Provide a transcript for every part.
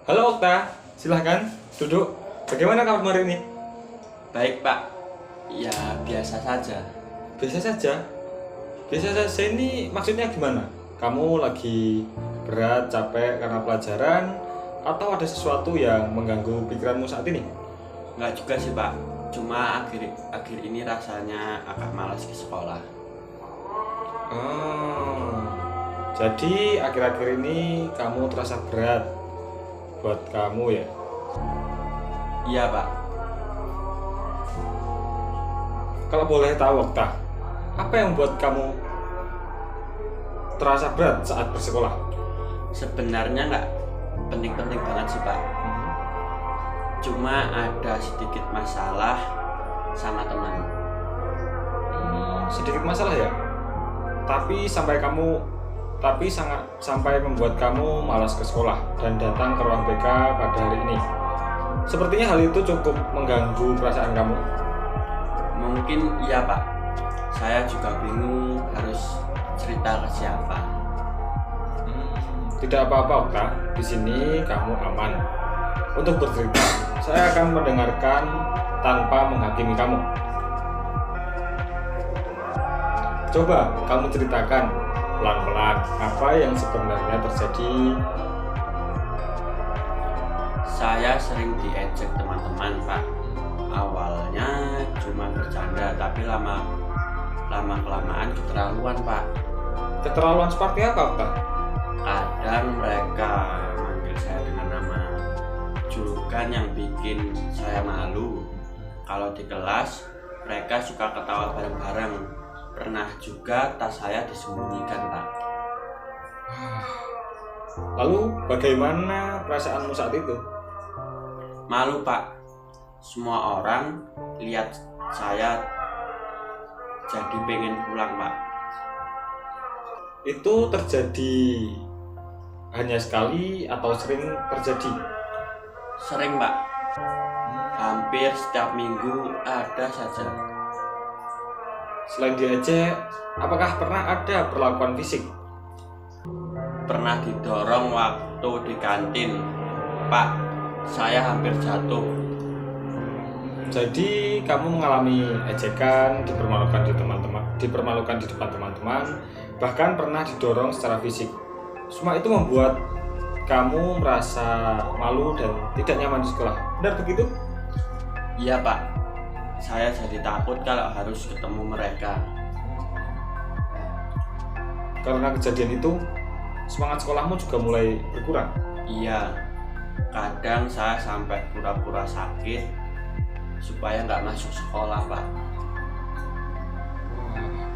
Halo Okta, silahkan duduk. Bagaimana kabar hari ini? Baik Pak, ya biasa saja. Biasa saja. Biasa saja ini maksudnya gimana? Kamu lagi berat, capek karena pelajaran, atau ada sesuatu yang mengganggu pikiranmu saat ini? Nggak juga sih Pak, cuma akhir ini rasanya agak malas ke sekolah. Oh, jadi akhir-akhir ini kamu terasa berat buat kamu ya? Iya Pak, Kalau boleh tahu Okta, apa yang membuat kamu terasa berat saat bersekolah? sebenarnya nggak penting-penting banget sih Pak. Cuma ada sedikit masalah sama teman. Sedikit masalah ya, tapi sangat sampai membuat kamu malas ke sekolah dan datang ke ruang BK pada hari ini. Sepertinya hal itu cukup mengganggu perasaan kamu. Mungkin iya Pak, saya juga bingung harus cerita ke siapa. Tidak apa-apa Okta, di sini kamu aman untuk bercerita. Saya akan mendengarkan tanpa menghakimi kamu. Coba kamu ceritakan pelan-pelan apa yang sebenarnya terjadi. Saya sering diejek teman-teman Pak. Awalnya cuma bercanda, tapi lama kelamaan keterlaluan Pak. Keterlaluan seperti apa Okta? Kadang mereka manggil saya dengan nama julukan yang bikin saya malu. Kalau di kelas mereka suka ketawa bareng-bareng. Pernah juga tas saya disembunyikan Pak. Lalu bagaimana perasaanmu saat itu? Malu Pak. Semua orang lihat saya jadi pengen pulang Pak. Itu terjadi hanya sekali atau sering terjadi? Sering Pak. Hampir setiap minggu ada saja. Selain diejek, apakah pernah ada perlakuan fisik? Pernah didorong waktu di kantin Pak. Saya hampir jatuh. Jadi kamu mengalami ejekan, dipermalukan di depan teman-teman, bahkan pernah didorong secara fisik. Semua itu membuat kamu merasa malu dan tidak nyaman di sekolah. Benar begitu? Iya Pak. Saya jadi takut kalau harus ketemu mereka. Karena kejadian itu, semangat sekolahmu juga mulai berkurang. Iya. Kadang saya sampai pura-pura sakit supaya nggak masuk sekolah Pak.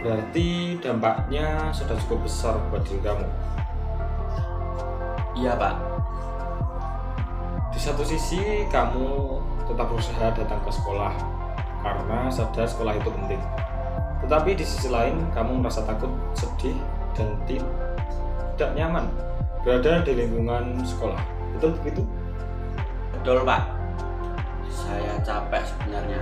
Berarti dampaknya sudah cukup besar buat diri kamu. Iya Pak. Di satu sisi kamu tetap berusaha datang ke sekolah karena sadar sekolah itu penting. Tetapi di sisi lain kamu merasa takut, sedih, dan tidak nyaman berada di lingkungan sekolah. Betul begitu? Betul Pak. Saya capek sebenarnya.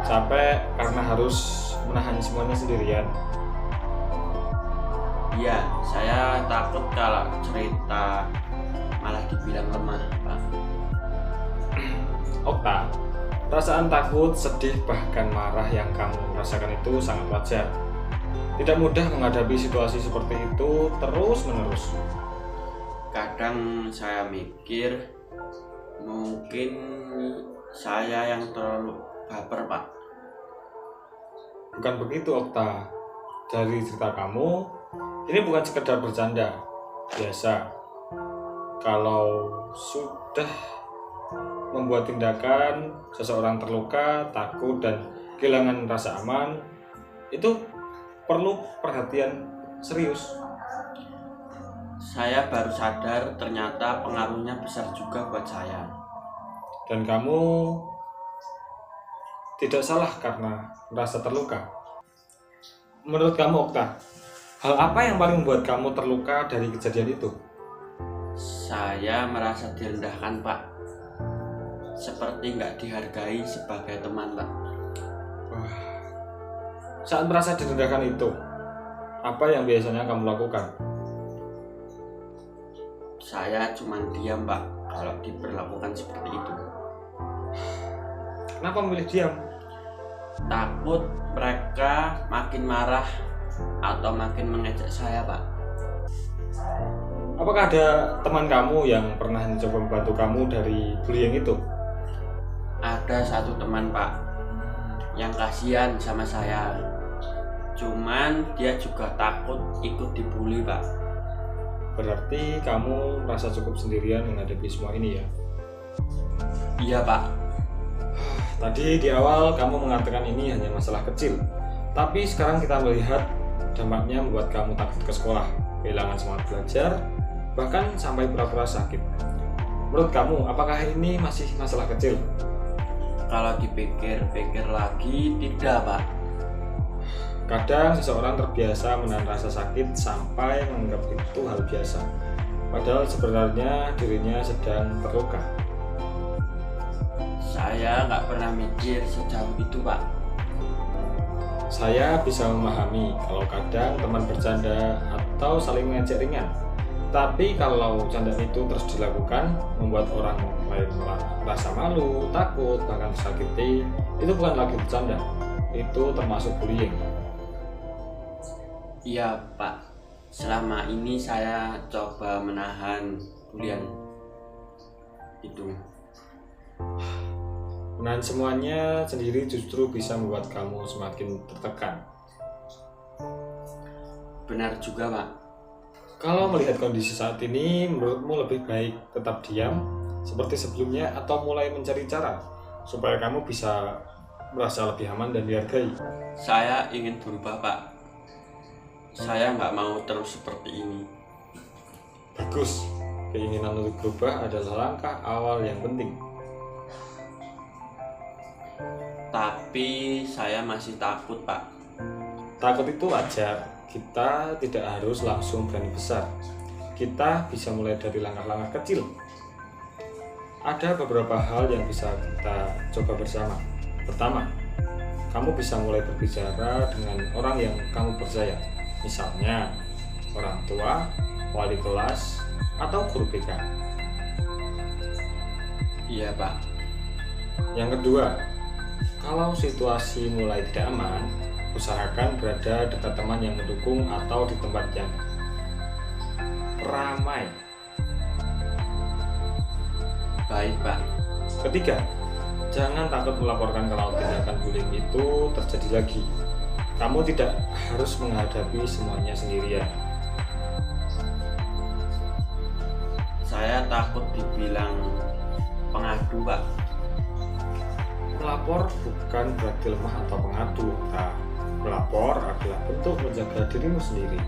Capek karena harus menahan semuanya sendirian. Iya, saya takut kalau cerita malah dibilang lemah Pak. Okta, perasaan takut, sedih, bahkan marah yang kamu rasakan itu sangat wajar. Tidak mudah menghadapi situasi seperti itu terus-menerus. Kadang saya mikir mungkin saya yang terlalu baper Pak. Bukan begitu Okta. Dari cerita kamu, ini bukan sekedar bercanda biasa. Kalau sudah membuat tindakan, seseorang terluka, takut, dan kehilangan rasa aman, itu perlu perhatian serius. Saya baru sadar ternyata pengaruhnya besar juga buat saya. Dan kamu tidak salah karena merasa terluka. Menurut kamu Okta, hal apa yang paling membuat kamu terluka dari kejadian itu? Saya merasa direndahkan Pak. Seperti nggak dihargai sebagai teman Pak. Wah, saat merasa direndahkan itu, apa yang biasanya kamu lakukan? Saya cuman diam Pak kalau diperlakukan seperti itu. Kenapa memilih diam? Takut mereka makin marah atau makin mengejek saya Pak. Apakah ada teman kamu yang pernah mencoba membantu kamu dari bullying itu? Ada satu teman Pak yang kasihan sama saya. Cuman dia juga takut ikut dibully Pak. Berarti kamu merasa cukup sendirian menghadapi semua ini ya? Iya Pak. Tadi di awal kamu mengatakan ini hanya masalah kecil, tapi sekarang kita melihat dampaknya membuat kamu takut ke sekolah, kehilangan semangat belajar, bahkan sampai pura-pura sakit. Menurut kamu, apakah ini masih masalah kecil? Kalau dipikir-pikir lagi, tidak Pak. Kadang seseorang terbiasa menahan rasa sakit sampai menganggap itu hal biasa, padahal sebenarnya dirinya sedang terluka. Saya nggak pernah mikir sejauh itu Pak. Saya bisa memahami kalau kadang teman bercanda atau saling mengejek ringan. Tapi kalau candaan itu terus dilakukan, membuat orang lain merasa malu, takut, bahkan tersakiti, itu bukan lagi bercanda. Itu termasuk bullying. Iya Pak. Selama ini saya coba menahan bulian itu. Menahan semuanya sendiri justru bisa membuat kamu semakin tertekan. Benar juga Pak. Kalau melihat kondisi saat ini, menurutmu lebih baik tetap diam seperti sebelumnya atau mulai mencari cara supaya kamu bisa merasa lebih aman dan dihargai? Saya ingin berubah Pak. Saya nggak mau terus seperti ini. Bagus, keinginan untuk berubah adalah langkah awal yang penting. Tapi saya masih takut Pak. Takut itu wajar, kita tidak harus langsung berani besar. Kita bisa mulai dari langkah-langkah kecil. Ada beberapa hal yang bisa kita coba bersama. Pertama, kamu bisa mulai berbicara dengan orang yang kamu percaya. Misalnya, orang tua, wali kelas, atau guru BK. Iya Pak. Yang kedua, kalau situasi mulai tidak aman, usahakan berada dekat teman yang mendukung atau di tempat yang ramai. Baik Pak. Ketiga, jangan takut melaporkan kalau tindakan bullying itu terjadi lagi. Kamu tidak harus menghadapi semuanya sendirian. Saya takut dibilang pengadu Pak. Melapor bukan berarti lemah atau pengadu. Nah, melapor adalah bentuk menjaga dirimu sendiri.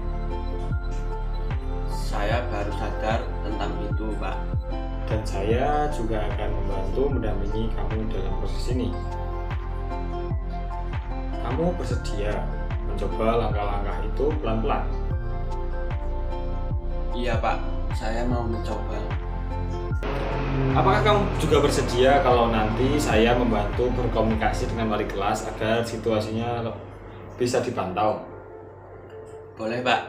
Saya baru sadar tentang itu Pak. Dan saya juga akan membantu mendampingi kamu dalam proses ini. Kamu bersedia mencoba langkah-langkah itu pelan-pelan? Iya Pak, saya mau mencoba. Apakah kamu juga bersedia kalau nanti saya membantu berkomunikasi dengan wali kelas agar situasinya bisa dipantau? Boleh Pak.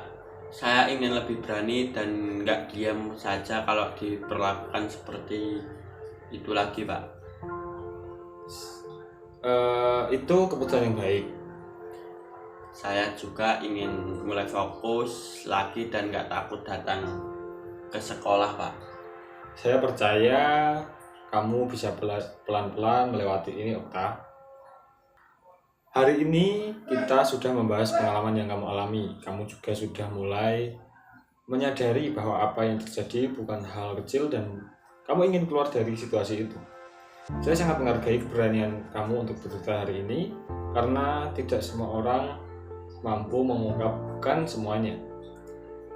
Saya ingin lebih berani dan nggak diam saja kalau diperlakukan seperti itu lagi Pak. Itu keputusan yang baik. Saya juga ingin mulai fokus lagi dan nggak takut datang ke sekolah Pak. Saya percaya kamu bisa pelan-pelan melewati ini, Okta. Hari ini kita sudah membahas pengalaman yang kamu alami. Kamu juga sudah mulai menyadari bahwa apa yang terjadi bukan hal kecil dan kamu ingin keluar dari situasi itu. Saya sangat menghargai keberanian kamu untuk bercerita hari ini karena tidak semua orang mampu mengungkapkan semuanya.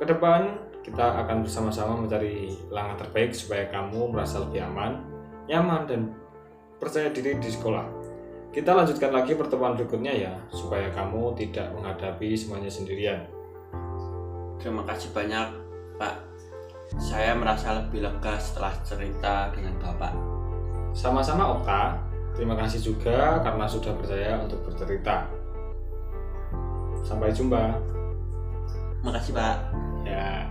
Kedepan kita akan bersama-sama mencari langkah terbaik supaya kamu merasa lebih aman, nyaman, dan percaya diri di sekolah. Kita lanjutkan lagi pertemuan berikutnya ya, supaya kamu tidak menghadapi semuanya sendirian. Terima kasih banyak Pak. Saya merasa lebih lega setelah cerita dengan Bapak. Sama-sama Okta, terima kasih juga karena sudah percaya untuk bercerita. Sampai jumpa. Makasih Pak. Ya.